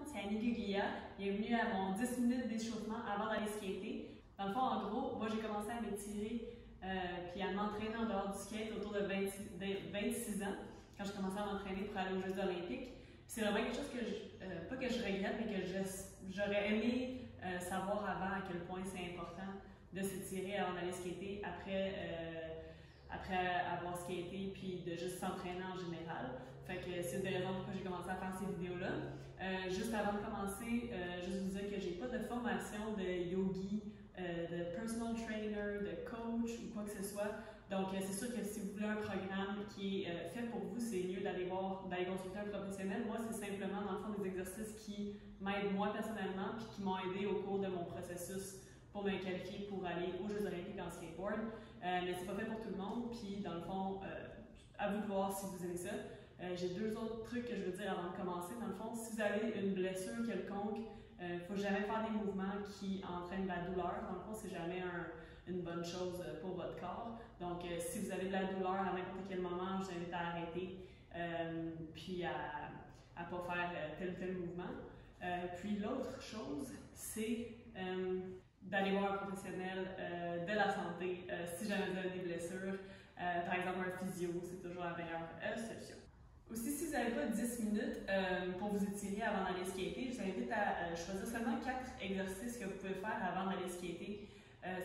c'est Annie Guglia. Bienvenue à mon 10 minutes d'échauffement avant d'aller skater. Dans le fond, en gros, moi j'ai commencé à m'étirer puis à m'entraîner en dehors du skate autour de 26 ans, quand j'ai commencé à m'entraîner pour aller aux Jeux olympiques. C'est vraiment quelque chose que pas que je regrette, mais que j'aurais aimé savoir avant à quel point c'est important de s'étirer avant d'aller skater après avoir skaté puis de juste s'entraîner en général. Fait que c'est une des raisons pourquoi j'ai commencé à faire ces vidéos-là. Juste avant de commencer, juste vous dire que j'ai pas de formation de yogi, de personal trainer, de coach ou quoi que ce soit. Donc c'est sûr que si vous voulez un programme qui est fait pour vous, c'est mieux d'aller consulter un professionnel. Moi, c'est simplement dans le fond des exercices qui m'aident moi personnellement puis qui m'ont aidé au cours de mon processus pour me qualifier pour aller aux Jeux olympiques en skateboard. Mais c'est pas fait pour tout le monde, puis dans le fond, à vous de voir si vous aimez ça. J'ai deux autres trucs que je veux dire avant de commencer. Dans le fond, si vous avez une blessure quelconque, il ne faut jamais faire des mouvements qui entraînent de la douleur. Dans le fond, c'est jamais une bonne chose pour votre corps. Donc, si vous avez de la douleur à n'importe quel moment, je vous invite à arrêter, puis à ne pas faire tel ou tel mouvement. Puis l'autre chose, c'est d'aller voir un professionnel de la santé si jamais vous avez des blessures. Par exemple, un physio, c'est toujours la meilleure solution. Aussi, si vous n'avez pas 10 minutes pour vous étirer avant d'aller skater, je vous invite à choisir seulement 4 exercices que vous pouvez faire avant d'aller skater.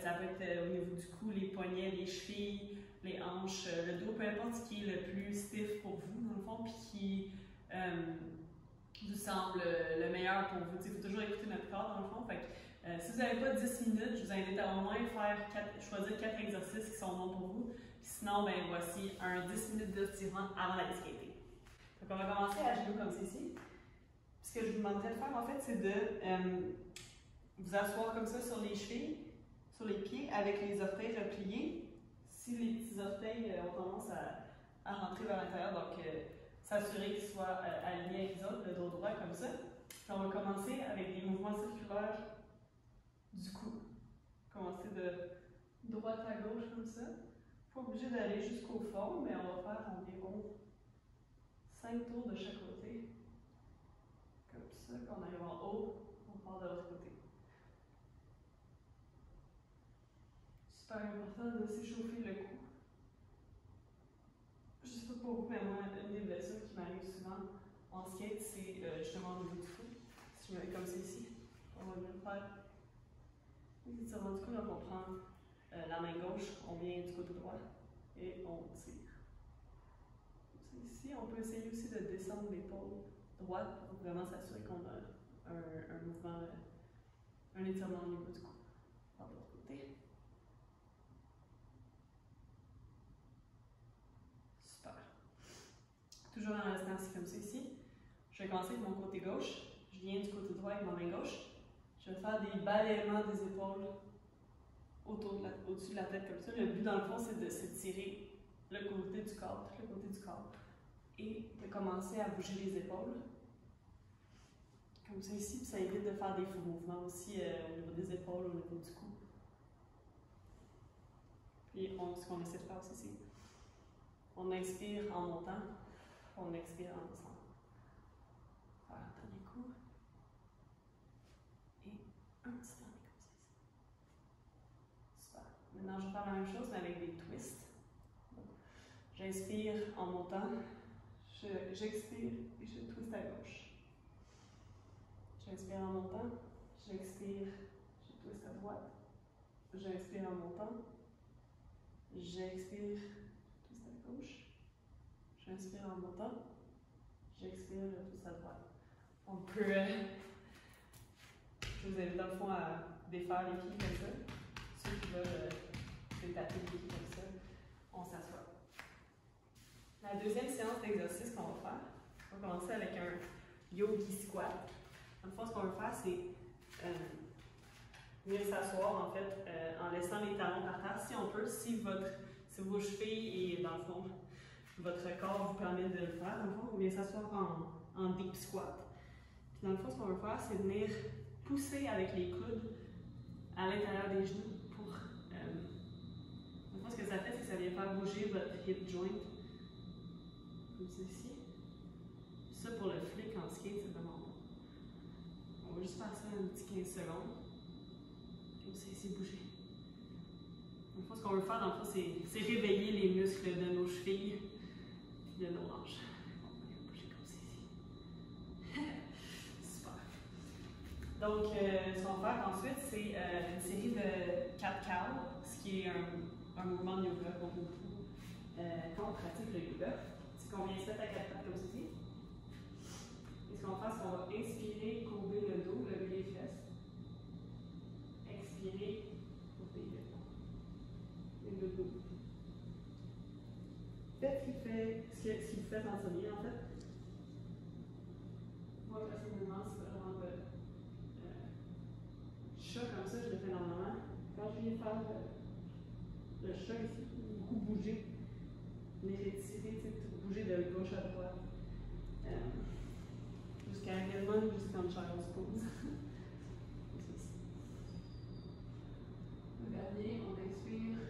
Ça peut être au niveau du cou, les poignets, les chevilles, les hanches, le dos, peu importe ce qui est le plus stiff pour vous, dans le fond, puis qui vous semble le meilleur pour vous. Il faut toujours écouter notre corps, dans le fond. Fait que, si vous n'avez pas 10 minutes, je vous invite à au moins choisir 4 exercices qui sont bons pour vous. Puis sinon, ben, voici un 10 minutes d'étirement avant d'aller skater. Donc, on va commencer à genoux comme ceci. Ce que je vous demanderais de faire, en fait, c'est de vous asseoir comme ça sur les chevilles, sur les pieds, avec les orteils repliés. Si les petits orteils ont tendance à rentrer vers l'intérieur, donc s'assurer qu'ils soient alignés avec les autres, le dos droit comme ça. Puis on va commencer avec des mouvements circulaires du cou. Commencer de droite à gauche comme ça. Pas obligé d'aller jusqu'au fond, mais on va faire environ 5 tours de chaque côté. Comme ça, quand on arrive en haut, on part de l'autre côté. Super important de s'échauffer le cou. Je sais pas pour vous, mais moi, une des blessures qui m'arrive souvent en skate, c'est justement au niveau du cou. Si je me mets comme ça ici, on va bien faire les étirements du cou. Donc on prend la main gauche, on vient du côté droit et on tire. Ici, on peut essayer aussi de descendre l'épaule droite pour vraiment s'assurer qu'on a un mouvement, un étirement au niveau du cou. Par l'autre côté. Super. Toujours en restant assis comme ça ici. Je vais commencer avec mon côté gauche. Je viens du côté droit avec ma main gauche. Je vais faire des balayements des épaules au-dessus de la tête comme ça. Le but dans le fond, c'est de s'étirer le côté du corps, tout le côté du corps. Et de commencer à bouger les épaules. Comme ça ici, puis ça évite de faire des faux mouvements aussi au niveau des épaules, au niveau du cou. Puis ce qu'on essaie de faire aussi, c'est on inspire en montant, on expire en descendant. Faire un dernier coup. Et un petit dernier comme ça ici. Super. Maintenant, je vais faire la même chose, mais avec des twists. J'inspire en montant. J'expire et je twiste à gauche. J'inspire en montant, j'expire, je twiste à droite. J'inspire en montant, j'expire, je twiste à gauche. J'inspire en montant, j'expire, je twiste à droite. On peut, je vous invite dans le fond à défaire les pieds comme ça. Ceux qui veulent se taper les pieds comme ça, on s'assoit. La deuxième séance d'exercice qu'on va faire, on va commencer avec un yogi squat. En fait, ce qu'on veut faire, c'est venir s'asseoir en fait en laissant les talons par terre, si on peut, si vos chevilles et dans le fond, votre corps vous permet de le faire, dans le fond, on vient s'asseoir en deep squat. Puis dans le fond, ce qu'on veut faire, c'est venir pousser avec les coudes à l'intérieur des genoux pour. Dans le fond, ce que ça fait, c'est que ça vient faire bouger votre hip joint. Comme ceci. Ça pour le flick en skate, c'est vraiment bon. juste faire ça un petit 15 secondes. Comme ça, c'est bouger. Une fois, ce qu'on veut faire, dans le fond, c'est réveiller les muscles de nos chevilles et de nos hanches. On va bouger comme ça ici. Super. Donc, ce qu'on va faire ensuite, c'est une série de 4 cows, ce qui est un mouvement de yoga qu'on fait beaucoup quand on pratique le yoga. C'est qu'on vient se mettre à 4 pattes comme ceci. Et ce qu'on va faire, c'est qu'on va inspirer, courber le dos, lever les fesses. Expirer, courber le dos. Et le dos. Faites ce qu'il vous fait enseigner, en fait. Moi, personnellement, c'est vraiment le chat comme ça, je le fais normalement. Quand je viens faire le chat ici, beaucoup bouger. Mais j'ai tiré, bouger de gauche à droite. Jusqu'à également jusqu'en child's pose. Regardez, on inspire.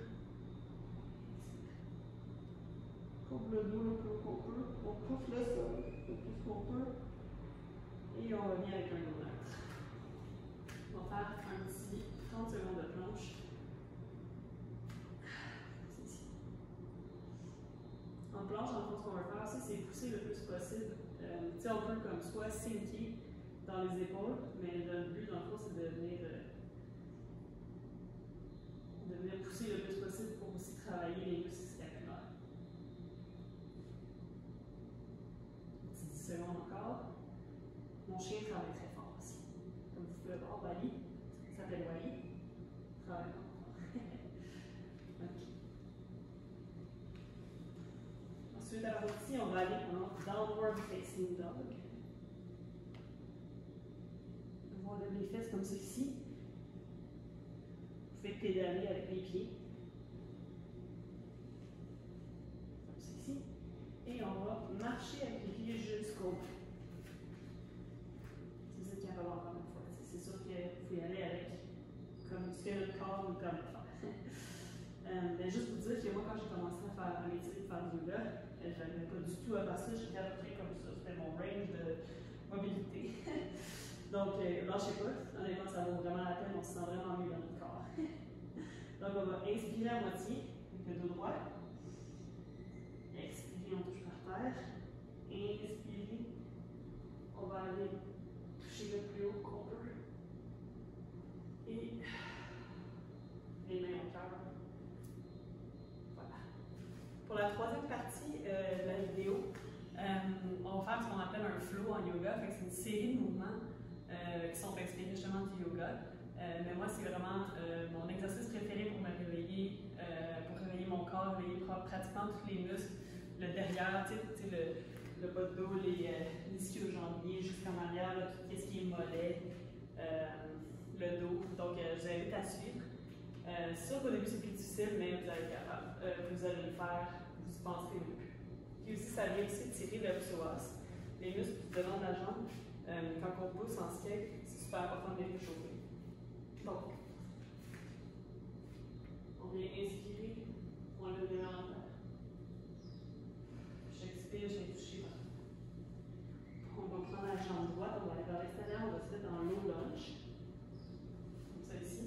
Courbe le dos le plus qu'on peut. On pousse le sol le plus qu'on peut. Et on revient avec un autre. On va faire un petit 30 secondes de planche. En planche, en fait, ce qu'on va faire aussi, c'est pousser le plus possible. On peut comme soit sinker dans les épaules, mais le but, dans le fond, c'est de venir pousser le plus possible pour aussi travailler les muscles scapulaires. 10 secondes encore. Mon chien travaille très fort aussi. Comme vous pouvez voir, Wally, ça s'appelle Wally. Travaille fort. OK. Ensuite, alors ici, on va aller en downward facing dog. On va lever les fesses comme ceci. Vous pouvez pédaler avec les pieds. Comme ceci. Et on va marcher avec les pieds jusqu'au bout. C'est ça qu'il y a à voir encore une fois. C'est sûr que vous pouvez aller avec comme ce que notre corps nous permet de faire. Mais juste pour dire que moi, quand j'ai commencé à faire un métier de faire du yoga, je n'avais pas du tout à faire ça, j'étais à peu près comme ça, c'était mon range de mobilité. Donc, lâchez pas, honnêtement, ça vaut vraiment la peine, on se sent vraiment mieux dans notre corps. Donc, on va inspirer à moitié, avec le dos droit. Expirer, on touche par terre. Inspirer, on va aller toucher le plus haut qu'on peut. Et les mains au cœur. Voilà. Pour la troisième partie de la vidéo, on va faire ce qu'on appelle un flow en yoga. C'est une série de mouvements qui sont inspirés justement du yoga. Mais moi, c'est vraiment mon exercice préféré pour me réveiller, pour réveiller mon corps, réveiller pratiquement tous les muscles, le derrière, le bas de dos, les ischio-jambiers jusqu'en arrière, là, tout ce qui est mollet, le dos. Donc, je vous invite à suivre. C'est sûr qu'au début, c'est plus difficile, mais vous allez être capable. Vous allez le faire, vous y penserez au début. Puis aussi, ça vient aussi tirer le psoas, les muscles devant la jambe. Quand on pousse en skate, c'est super important de les réchauffer. Donc, on vient inspirer, on lève les mains en l'air. J'expire, je viens toucher. On va prendre la jambe droite, on va aller vers l'extérieur, on va se mettre dans low lunge. Comme ça ici.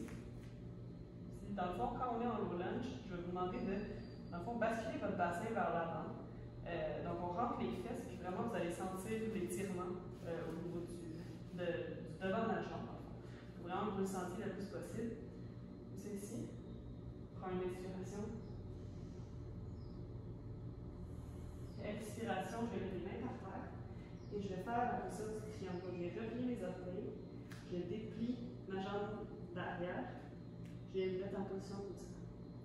Dans le fond, quand on est en low lunge, je vais vous demander de, dans le fond, basculer votre bassin vers l'avant. Donc, on rentre les fesses, puis vraiment, vous allez sentir l'étirement au niveau du devant de la jambe. Vraiment, vous le sentez le plus possible. C'est ici. Prends une expiration. Expiration, je vais mettre les mains par terre. Et je vais faire après ça du triangle. Je vais replier mes orteils. Je déplie ma jambe d'arrière. Je vais me mettre en position comme ça.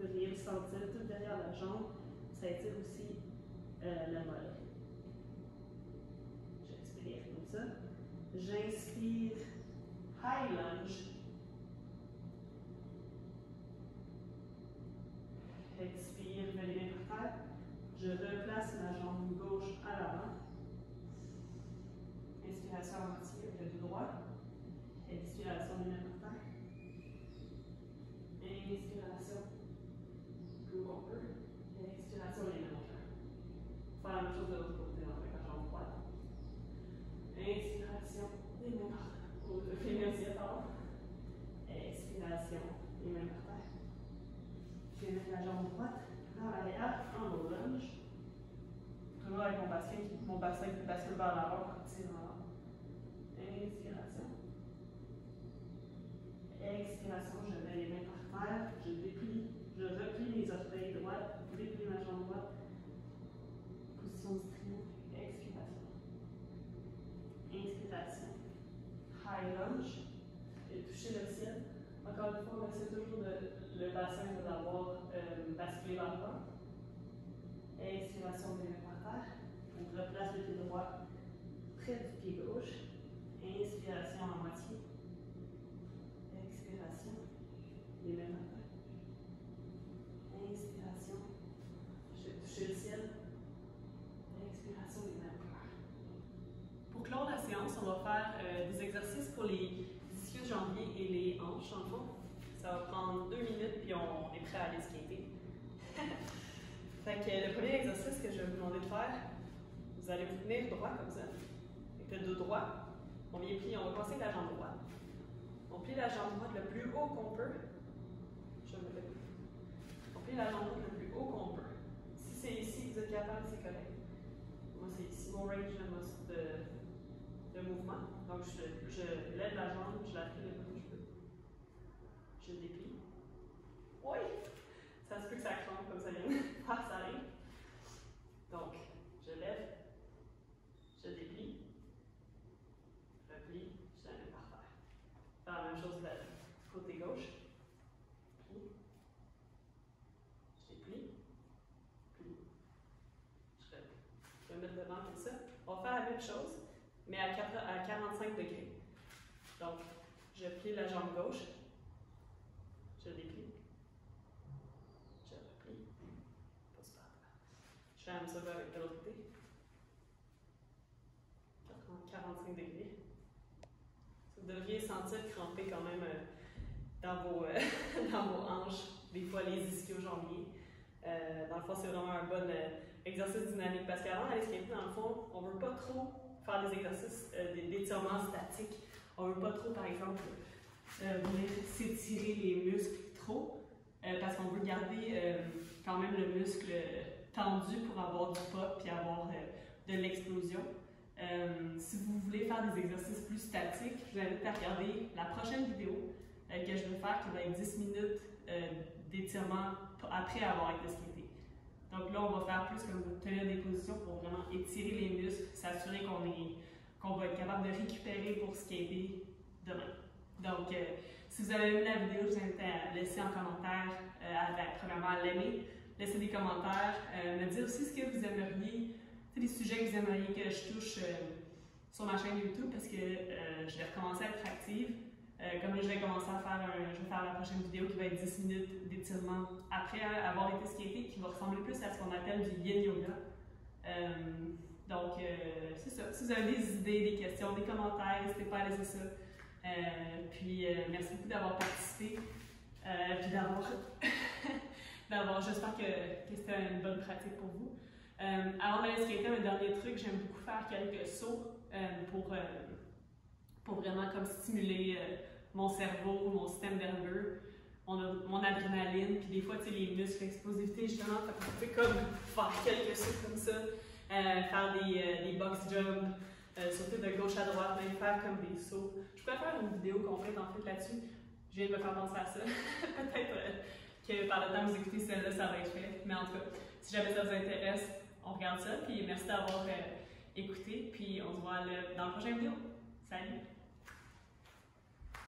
Vous pouvez le sentir tout derrière la jambe. Ça étire aussi le mollet. J'expire comme ça. J'inspire. High lunge. Expire, je mets les mains par terre. Je replace ma jambe gauche à l'avant. Inspiration à moitié avec le dos droit. Expiration, les mains par terre. Inspiration, plus haut qu'on peut. Expiration, les mains en l'air. Faire la même chose de l'autre côté, avec la jambe droite. Inspiration, les mains par terre. Fémur, pardon. Expiration, les mains par terre. Je vais mettre la jambe droite vers l'arrière en low lunge. Toujours avec mon bassin qui bascule vers l'avant pour tirer en avant. Inspiration. Expiration, je mets les mains par terre, je replie mes orteils droits, je déplie ma jambe droite. Position du trio. Expiration. Inspiration. High lunge. Et toucher le ciel. Encore une fois, on essaie toujours le bassin d'avoir basculé vers le bas. Expiration, les mains par terre. On replace le pied droit près du pied gauche. Inspiration à moitié. Expiration, les mains par terre. Inspiration, je vais toucher le ciel. Expiration, les mains par terre. Pour clore la séance, on va faire des exercices pour les ischios-jambiers et les hanches, en fond. Ça va prendre 2 minutes, puis on est prêt à aller skater. Fait que le premier exercice que je vais vous demander de faire, vous allez vous tenir droit comme ça, avec le dos droit. On vient plier, on va passer la jambe droite. On plie la jambe droite le plus haut qu'on peut. On plie la jambe droite le plus haut qu'on peut. Si c'est ici, vous êtes capable, c'est correct. Moi, c'est ici mon range de mouvement. Donc, je lève la jambe, je la plie le plus que je peux. Je déplie. Oui! Ça se peut que ça crampe comme ça vient. Ah, ça arrive. Donc, je lève, je déplie, je replie, je la mets par terre. Faire la même chose du côté gauche. Plie, je déplie, plie, je replie. Je vais mettre devant comme ça. On va faire la même chose, mais à 45 degrés. Donc, je plie la jambe gauche, je déplie, je replie, pose par terre. Je fais la même chose avec de l'autre côté. 45 degrés. Vous devriez sentir cramper quand même dans vos hanches, des fois les ischio-jambiers. Dans le fond, c'est vraiment un bon exercice dynamique parce qu'avant d'aller skater, dans le fond, on ne veut pas trop faire des exercices d'étirement statique. On ne veut pas trop, par exemple, venir s'étirer les muscles trop parce qu'on veut garder quand même le muscle tendu pour avoir du pop et avoir de l'explosion. Si vous voulez faire des exercices plus statiques, je vous invite à regarder la prochaine vidéo que je vais faire qui va être 10 minutes d'étirement après avoir été skaté. Donc là, on va faire plus comme tenir des positions pour vraiment étirer les muscles, s'assurer qu'on va être capable de récupérer pour skater demain. Donc, si vous avez aimé la vidéo, je vous invite à laisser en commentaire, premièrement à l'aimer, laisser des commentaires, me dire aussi ce que vous aimeriez, des sujets que vous aimeriez que je touche sur ma chaîne YouTube parce que je vais recommencer à être active. Comme là, je vais commencer à faire la prochaine vidéo qui va être 10 minutes d'étirement après avoir été skaté, qui va ressembler plus à ce qu'on appelle du yin yoga. Donc, c'est ça. Si vous avez des idées, des questions, des commentaires, n'hésitez pas à laisser ça. Puis, merci beaucoup d'avoir participé. Puis j'espère que c'était une bonne pratique pour vous. Avant d'aller skater, un dernier truc, j'aime beaucoup faire quelques sauts pour vraiment comme stimuler mon cerveau, mon système nerveux, mon adrénaline, puis des fois, tu sais, les muscles, l'explosivité, justement, vous pouvez comme faire quelques sauts comme ça, faire des box jumps, sauter de gauche à droite, même faire comme des sauts. Je pourrais faire une vidéo complète en fait là-dessus. Je viens de me faire penser à ça. Peut-être que par le temps que vous écoutez celle-là, ça va être fait. Mais en tout cas, si jamais ça vous intéresse, on regarde ça. Puis merci d'avoir écouté. Puis on se voit dans la prochaine vidéo. Salut!